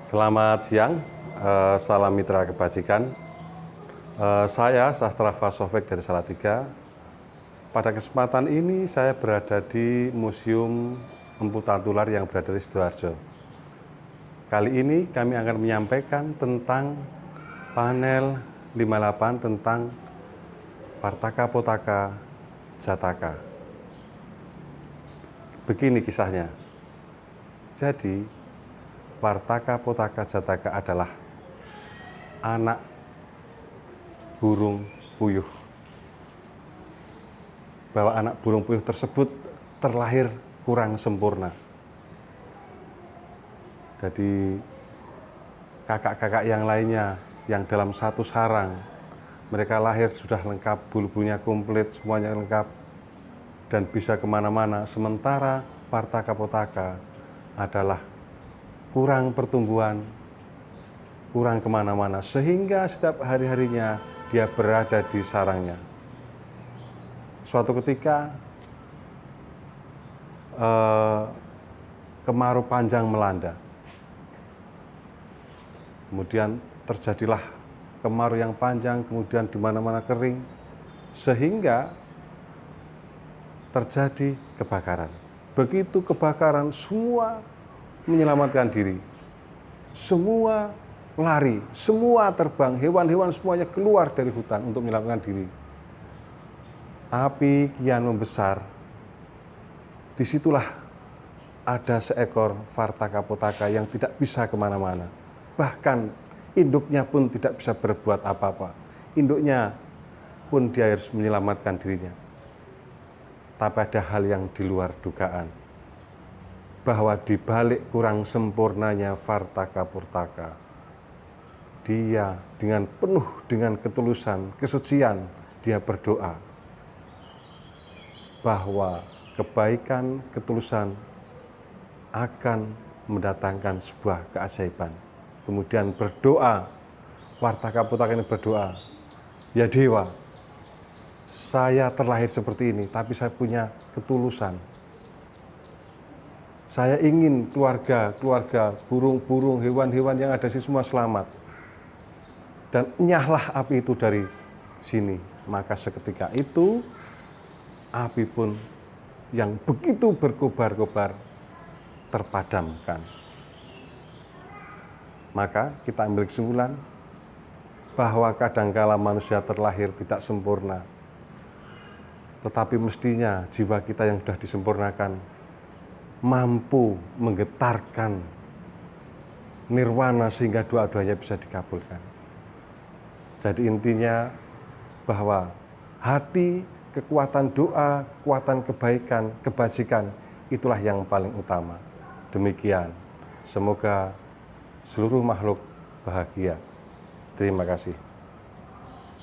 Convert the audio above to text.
Selamat siang, salam mitra kebajikan. Saya Sastra Fasofik dari Salatiga. Pada kesempatan ini saya berada di Museum Empu Tantular yang berada di Sidoarjo. Kali ini kami akan menyampaikan tentang panel 58 tentang Wartaka Potaka Jataka. Begini kisahnya. Jadi, Wartaka Potaka Jataka adalah anak burung puyuh. Bahwa anak burung puyuh tersebut terlahir kurang sempurna. Jadi kakak-kakak yang lainnya yang dalam satu sarang, mereka lahir sudah lengkap, bulu-bulunya komplit, semuanya lengkap, dan bisa kemana-mana. Sementara Wartaka Potaka adalah kurang pertumbuhan, kurang kemana-mana, sehingga setiap hari-harinya dia berada di sarangnya. Suatu ketika kemarau panjang melanda, kemudian terjadilah kemarau yang panjang, kemudian di mana-mana kering, sehingga terjadi kebakaran. Begitu kebakaran, semua menyelamatkan diri, semua lari, semua terbang, hewan-hewan semuanya keluar dari hutan untuk menyelamatkan diri. Api kian membesar. Disitulah ada seekor Wartaka Potaka yang tidak bisa kemana-mana. Bahkan induknya pun tidak bisa berbuat apa-apa. Induknya pun dia harus menyelamatkan dirinya. Tapi ada hal yang di luar dugaan. Bahwa di balik kurang sempurnanya Wartaka Potaka, dia dengan penuh dengan ketulusan, kesucian, dia berdoa bahwa kebaikan, ketulusan akan mendatangkan sebuah keajaiban. Kemudian berdoa, Wartaka Potaka ini berdoa, ya Dewa, saya terlahir seperti ini, tapi saya punya ketulusan. Saya ingin keluarga, burung-burung, hewan-hewan yang ada di sini semua selamat. Dan nyahlah api itu dari sini. Maka seketika itu, api pun yang begitu berkobar-kobar terpadamkan. Maka kita ambil kesimpulan bahwa kadangkala manusia terlahir tidak sempurna. Tetapi mestinya jiwa kita yang sudah disempurnakan mampu menggetarkan nirwana sehingga doa-doanya bisa dikabulkan. Jadi intinya bahwa hati, kekuatan doa, kekuatan kebaikan, kebajikan, itulah yang paling utama. Demikian, semoga seluruh makhluk bahagia. Terima kasih.